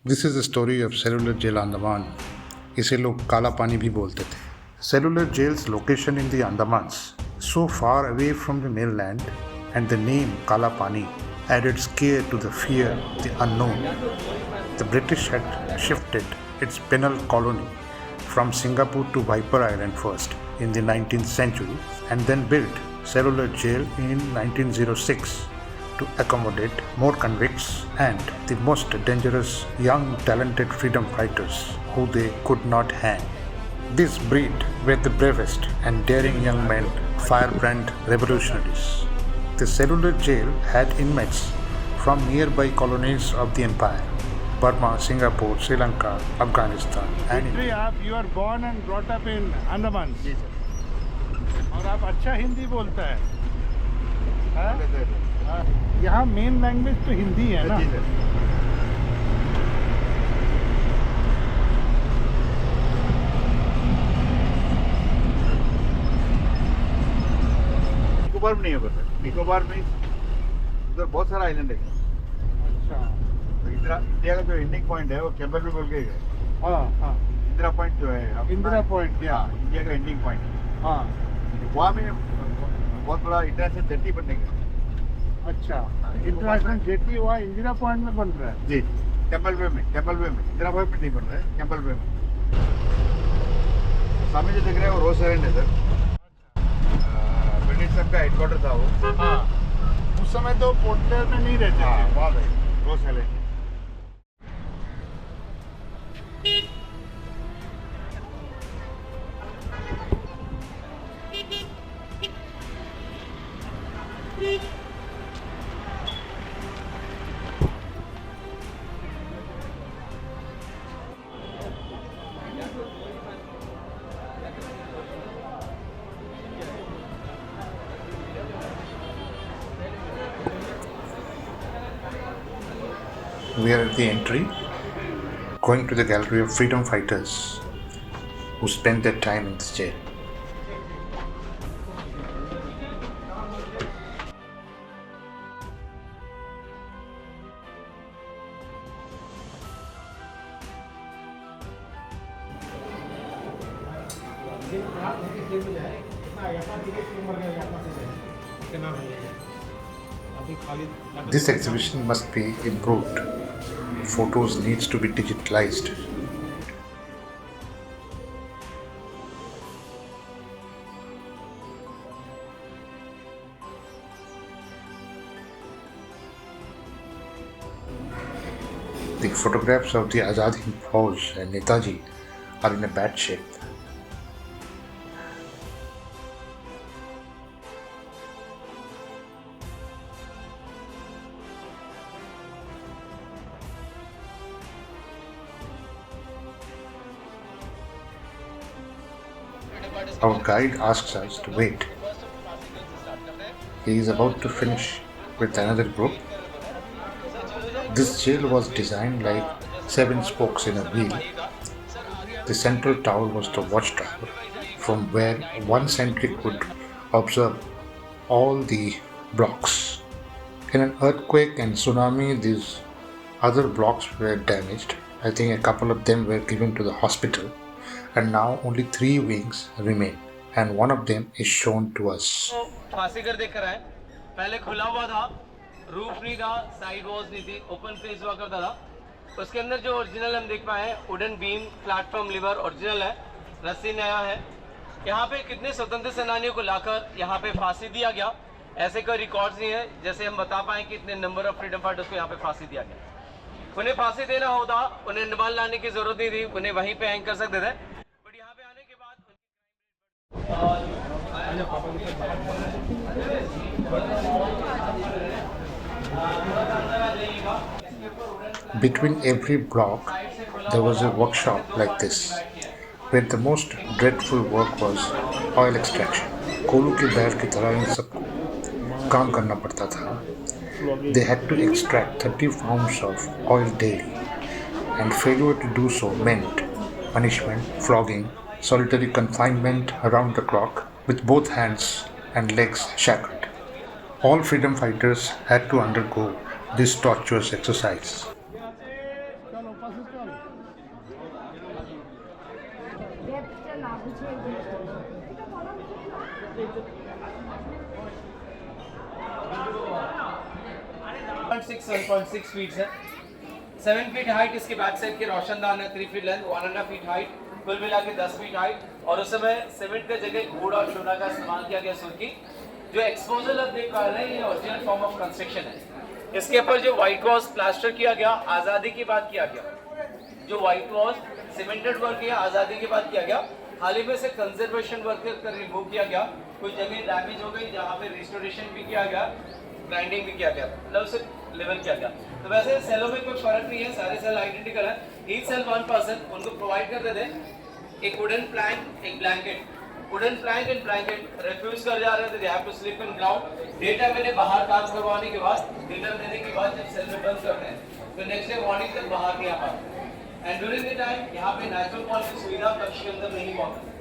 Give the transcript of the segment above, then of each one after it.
This is the story of Cellular Jail Andaman. इसे लोग काला पानी भी बोलते थे. Cellular Jail's location in the Andamans, so far away from the mainland, and the name Kala Pani added scare to the fear, the unknown. The British had shifted its penal colony from Singapore to Viper Island first in the 19th century and then built Cellular Jail in 1906 to accommodate more convicts and the most dangerous young talented freedom fighters who they could not hang. This breed were the bravest and daring young men, firebrand revolutionaries. The cellular jail had inmates from nearby colonies of the empire, Burma, Singapore, Sri Lanka, Afghanistan and India. आप you are born and brought up in Andaman ji sir. और आप अच्छा हिंदी बोलता है हाँ? यहाँ main language तो हिंदी है ना? जी सर। निकोबार में नहीं होगा सर। निकोबार में उधर बहुत सारा आइलैंड है। अच्छा। तो इंडिया का जो एंडिंग पॉइंट है वो कैम्बल में बोल के है। हाँ हाँ। इंदिरा पॉइंट जो है इंदिरा पॉइंट या इंडिया का एंडिंग पॉइंट है। हाँ। वहाँ में बहुत बड़ा इंटरनेशनल जेटी बनने का। अच्छा, इंटरनेशनल जेटी हुआ इंदिरा पॉइंट में बन रहा है? जी, कैम्बल वे में इंदिरा पॉइंट में नहीं बन रहा है, कैम्बल वे में। सामने जो दिख रहा है वो रोज आइलैंड है सर। ब्रिटिश का हेडक्वार्टर था वो। हाँ, उस समय तो पोर्ट ब्लेयर में नहीं रहते थे। वहाँ गए रोज island. We are at the entry, going to the gallery of freedom fighters who spent their time in this jail. This exhibition must be improved. Photos needs to be digitalized. The photographs of the Azad Hind Fauj and Netaji are in a bad shape. Our guide asks us to wait. He is about to finish with another group. This jail was designed like 7 spokes in a wheel. The central tower was the watchtower, from where one sentry could observe all the blocks. In an earthquake and tsunami, these other blocks were damaged. I think a couple of them were given to the hospital, and now only 3 wings remain, and one of them is shown to us. फांसी घर देख कर आए। पहले खुला हुआ था, roof नहीं था, साइड वॉल्स नहीं थी, ओपन स्पेस हुआ करता था। उसके अंदर जो ओरिजिनल हम देख पाए हैं, wooden beam, platform liver original है, रस्सी नया है। यहाँ पे कितने स्वतंत्र सेनानियों को लाकर यहाँ पे फांसी दिया गया, ऐसे कोई रिकॉर्ड्स नहीं है जैसे हम बता पाए कि इतने नंबर ऑफ फ्रीडम फाइटर्स को यहाँ पे फांसी दिया गया। उन्हें फांसी देना होता, उन्हें निमाल लाने की जरूरत नहीं थी, उन्हें वहीं पे हैंग कर सकते थे। बट यहाँ पे आने के बाद Between every block, there was a workshop like this, where the most dreadful work was oil extraction. कोलू के बैल की तरह इन सबको काम करना पड़ता था. They had to extract 30 pounds of oil daily, and failure to do so meant punishment, flogging, solitary confinement around the clock with both hands and legs shackled. All freedom fighters had to undergo this torturous exercise. চল ওপাশে চল ডেপথটা না বুঝে এটা বলা .6 1.6 feet है 7 feet height इसके back side के रोशनदान है 3 फीट लेंथ 1.5 फीट हाइट कुल मिला के 10 फीट हाइट और उस समय सीमेंट के जगह वुड और चूना का इस्तेमाल किया गया सुर्खी जो एक्सपोजर आप देख पा रहे हैं ये ओरिजिनल फॉर्म ऑफ कंस्ट्रक्शन है इसके ऊपर जो व्हाइट वॉश प्लास्टर किया गया आज़ादी के बाद किया गया जो व्हाइट वॉश सीमेंटेड वर्क किया आज़ादी के बाद किया गया हाल ही में से कंजर्वेशन वर्क कर रिमूव किया गया कुछ जगह डैमेज हो गई जहाँ पे रिस्टोरेशन भी किया गया ग्राइंडिंग भी किया गया मतलब उसे लेवल किया गया तो वैसे सेलों में कोई फर्क नहीं है सारे सेल आइडेंटिकल है ईच सेल 1 पर्सन उनको प्रोवाइड कर देते हैं एक वुडन प्लैंक एक blanket wooden plank and blanket refuse कर जा रहे थे they have to sleep in ground day time मैंने बाहर काम करवाने के बाद डिनर देने के बाद जब सेल में बंद करते हैं तो नेक्स्ट डे मॉर्निंग तक बाहर नहीं आ पाते एंड ड्यूरिंग द टाइम यहाँ पे नेचुरल कॉल की सुविधा कक्ष के अंदर नहीं पहुंचती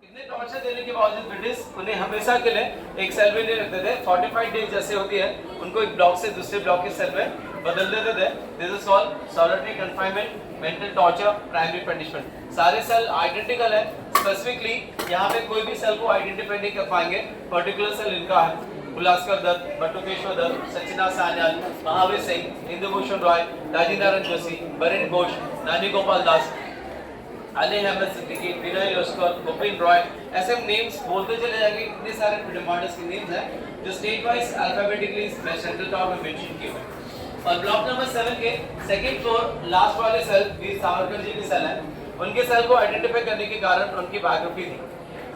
इतने टॉर्चर देने के बावजूद ब्रिटिश उन्हें हमेशा के लिए एक सेल में नहीं रखते थे 45 डेज जैसे होती है उनको एक ब्लॉक से दूसरे ब्लॉक के सेल में बदल देते थे this is called solitary confinement mental torture primary punishment सारे सेल आइडेंटिकल है स्पेसिफिकली यहाँ पे कोई भी सेल को आइडेंटिफाई नहीं कर पाएंगे पर्टिकुलर सेल इनका है उल्लासकर दत्त बटुकेश्वर दत्त सचिना सान्याल महावीर सिंह इंदुभूषण रॉय राजी नारायण जोशी बरेन घोष नानी गोपाल दास अली अहमद सिद्दीकी विनय लश्कर गोपिन रॉय ऐसे हम नेम्स बोलते चले जाएंगे इतने सारे फ्रीडम फाइटर्स के नेम्स हैं जो state wise alphabetically central top में मेंशन किए हुए और ब्लॉक नंबर 7 के सेकंड फ्लोर लास्ट वाले सेल वीर सावरकर जी की सेल है उनके सेल को आइडेंटिफाई करने के कारण उनकी बायोग्राफी थी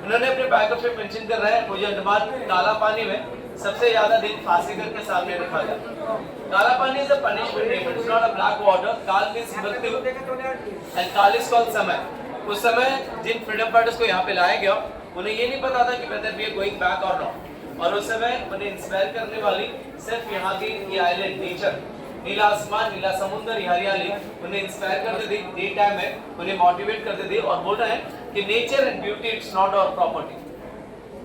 उन्होंने अपने बायोग्राफी मेंशन कर रहे हैं मुझे अंडमान काला पानी में सबसे ज्यादा दिन फांसी करके सामने रखा गया काला पानी is a punishment name it's not a black water काल मींस मृत्यु एंड काल इज कॉल्ड समय उस समय जिन फ्रीडम फाइटर्स को यहाँ पे लाया गया उन्हें ये नहीं पता था कि whether we are going back और नॉट और उस समय उन्हें इंस्पायर करने वाली सिर्फ यहाँ की ये आइलैंड नेचर नीला आसमान नीला समुद्र हरियाली उन्हें इंस्पायर करते थे डे टाइम में उन्हें मोटिवेट करते थे और बोल रहे हैं कि nature and beauty it's not our property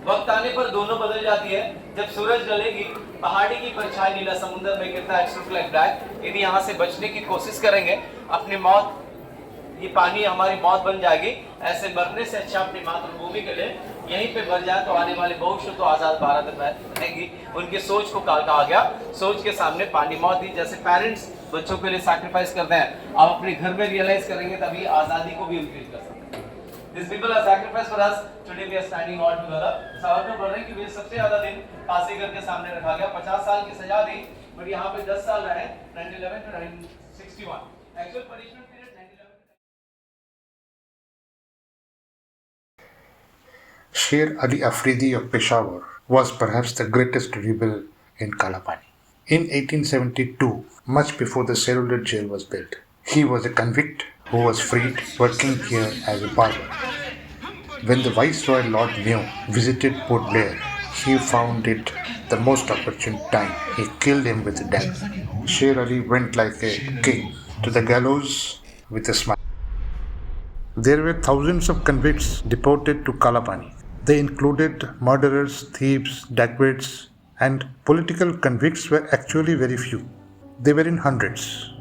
वक्त आने पर दोनों बदल जाती है जब सूरज ढलेगी पहाड़ी की परछाई नीला समुद्र में गिरता है लाइक ब्लैक यदि यहाँ से बचने की कोशिश करेंगे अपनी मौत ये पानी हमारी मौत बन जाएगी ऐसे मरने से अच्छा अपनी मातृभूमि के लिए यहीं पे मर जाए तो आने वाले भविष्य तो आज़ाद भारत में रहेगी उनकी सोच को कहा गया सोच के सामने पानी मौत दी जैसे पेरेंट्स बच्चों के लिए सैक्रिफाइस करते हैं आप अपने घर में रियलाइज करेंगे तभी आज़ादी को भी इंक्रीज कर सकते हैं These people are sacrificed for us. Today we are standing all together. Savarkar बोल रहे हैं कि वे सबसे ज्यादा दिन फांसी करके सामने रखा गया 50 साल की सजा दी बट यहाँ पे 10 साल रहे 1911 to 1961 actual punishment period 1911 Sher Ali Afridi of Peshawar was perhaps the greatest rebel in Kalapani. In 1872, much before the cellular jail was built, he was a convict who was freed working here as a barber. When the Viceroy Lord Mew visited Port Blair, he found it the most opportune time. He killed him with a dagger. Sher Ali went like a king to the gallows with a smile. There were thousands of convicts deported to Kalapani. They included murderers, thieves, dacoits, and political convicts were actually very few. They were in hundreds.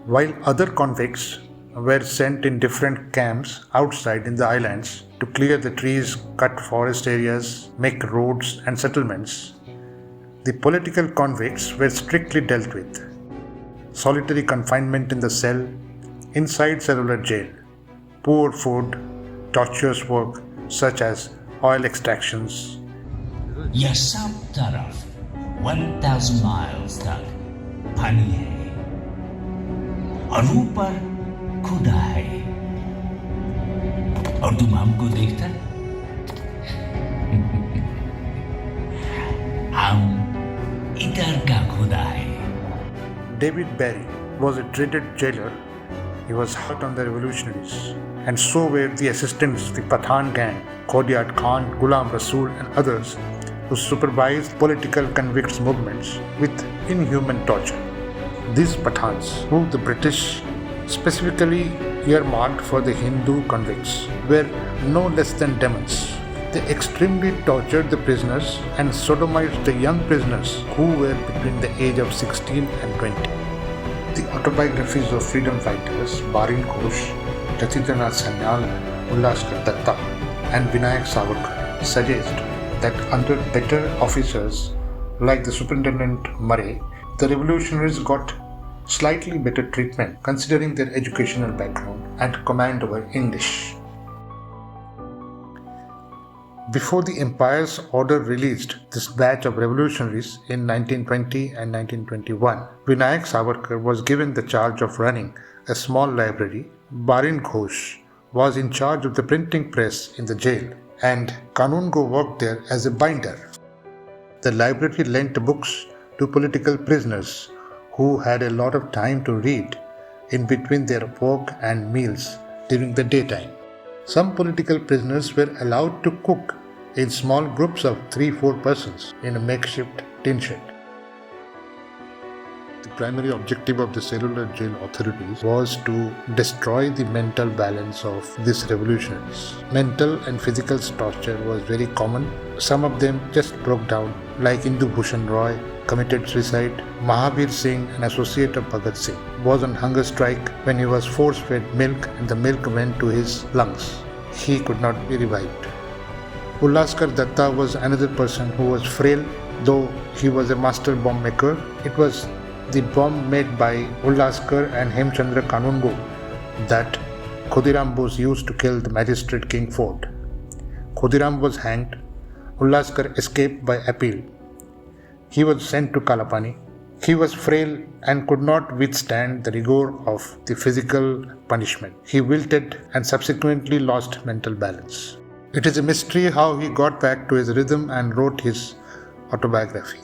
While other convicts were sent in different camps outside in the islands to clear the trees, cut forest areas, make roads and settlements, the political convicts were strictly dealt with. Solitary confinement in the cell, inside cellular jail, poor food, torturous work such as oil extractions. यह सब तरफ 1000 miles तक पानी है और ऊपर खुदा है और तुम हमको देखकर हम इधर का खुदा है David Barry was a dreaded jailer. He was hot on the revolutionaries, and so were the assistants, the Pathan gang, Khodiat Khan, Ghulam Rasool, and others who supervised political convicts' movements with inhuman torture. These Pathans, who the British specifically earmarked for the Hindu convicts, were no less than demons. They extremely tortured the prisoners and sodomized the young prisoners who were between the age of 16 and 20. The Autobiographies of freedom fighters Barin Ghosh, Jatindra Sanyal, Ullaskar Datta, and Vinayak Savarkar suggest that under better officers like the Superintendent Murray, the revolutionaries got slightly better treatment considering their educational background and command over English. Before the Empire's order released this batch of revolutionaries in 1920 and 1921, Vinayak Savarkar was given the charge of running a small library. Barin Ghosh was in charge of the printing press in the jail, and Kanungo worked there as a binder. The library lent books to political prisoners who had a lot of time to read in between their work and meals during the daytime. Some political prisoners were allowed to cook in small groups of 3-4 persons in a makeshift tin shed. The primary objective of the cellular jail authorities was to destroy the mental balance of these revolutionaries. Mental and physical torture was very common. Some of them just broke down, like Indu Bhushan Roy committed suicide. Mahavir Singh, an associate of Bhagat Singh, was on hunger strike when he was force-fed milk and the milk went to his lungs. He could not be revived. Ullaskar Datta was another person who was frail, though he was a master bomb maker. It was the bomb made by Ullaskar and Hemchandra Kanungo that Khudiram Bose used to kill the magistrate King Ford. Khudiram was hanged. Ullaskar escaped by appeal. He was sent to Kalapani. He was frail and could not withstand the rigor of the physical punishment. He wilted and subsequently lost mental balance. It is a mystery how he got back to his rhythm and wrote his autobiography.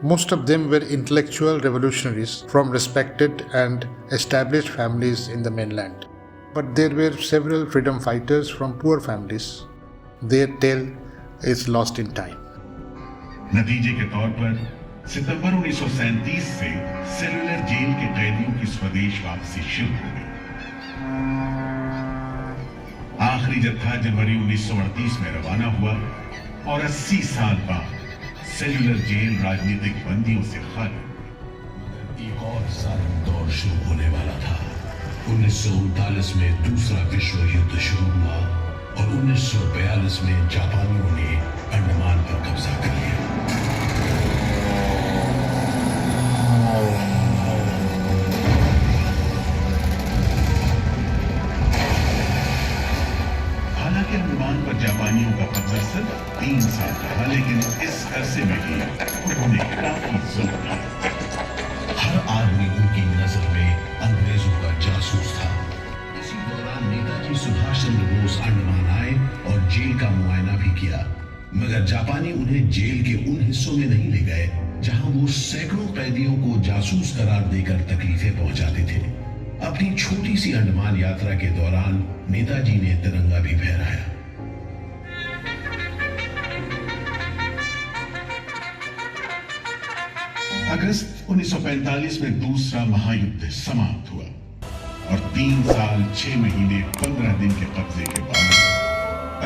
Most of them were intellectual revolutionaries from respected and established families in the mainland. But there were several freedom fighters from poor families. Their tale is lost in time. नतीजे के तौर पर सितंबर 1937 से cellular jail के कैदियों की स्वदेश वापसी शुरू हो गई। आखिरी जत्था जनवरी 1938 में रवाना हुआ और 80 साल बाद सेलुलर जेल राजनीतिक बंदियों से खाली। एक और जालिम दौर शुरू होने वाला था। 1939 में दूसरा विश्व युद्ध शुरू हुआ और 1942 में जापानियों ने अंडमान पर कब्जा कर लिया। हालांकि अंडमान पर जापानियों का कब्जा सिर्फ 3 साल रहा, लेकिन इस अरसे में ही उन्होंने काफी जुल्म किया। हर आदमी उनकी नजर में अंग्रेजों का जासूस था। इसी दौरान नेताजी सुभाष चंद्र बोस अंडमान आए और जेल का मुआयना भी किया, मगर जापानी उन्हें जेल के उन हिस्सों में नहीं ले गए जहां वो सैकड़ों कैदियों को जासूस करार देकर तकलीफें पहुंचाते थे। अपनी छोटी सी अंडमान यात्रा के दौरान नेताजी ने तिरंगा भी फहराया। अगस्त 1945 में दूसरा महायुद्ध समाप्त हुआ और 3 साल 6 महीने 15 दिन के कब्जे के बाद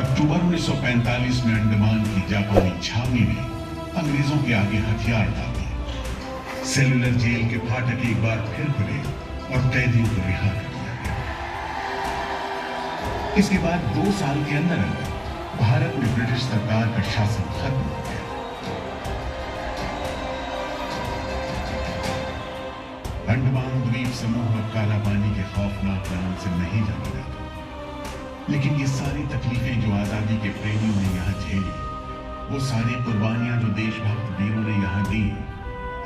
अक्टूबर 1945 में अंडमान की जापानी छावनी ने अंग्रेजों के आगे हथियार डाल दिए। सेलुलर जेल के फाटक एक बार फिर खुले और कैदियों को रिहा कर दिया गया। इसके बाद 2 साल के अंदर भारत में ब्रिटिश सरकार का शासन खत्म हो गया। अंडमान द्वीप समूह अब काला पानी के खौफनाक नाम से नहीं जाना जाता, लेकिन ये सारी तकलीफें जो आजादी के प्रेमियों ने यहाँ झेली, वो सारी कुर्बानियां जो देशभक्त वीरों ने यहाँ दी,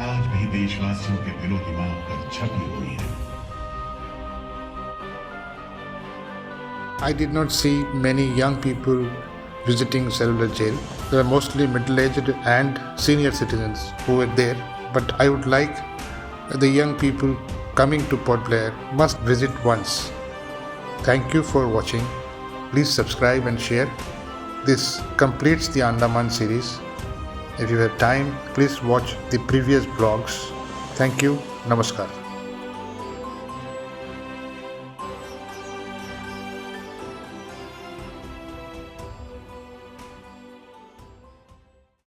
आज भी देशवासियों के दिलो दिमाग पर छपी हुई है। I did not see many young people visiting cellular jail. There were mostly middle-aged and senior citizens who were there. But I would like the young people coming to Port Blair must visit once. Thank you for watching. Please subscribe and share. This completes the Andaman series. If you have time, please watch the previous vlogs. Thank you. Namaskar.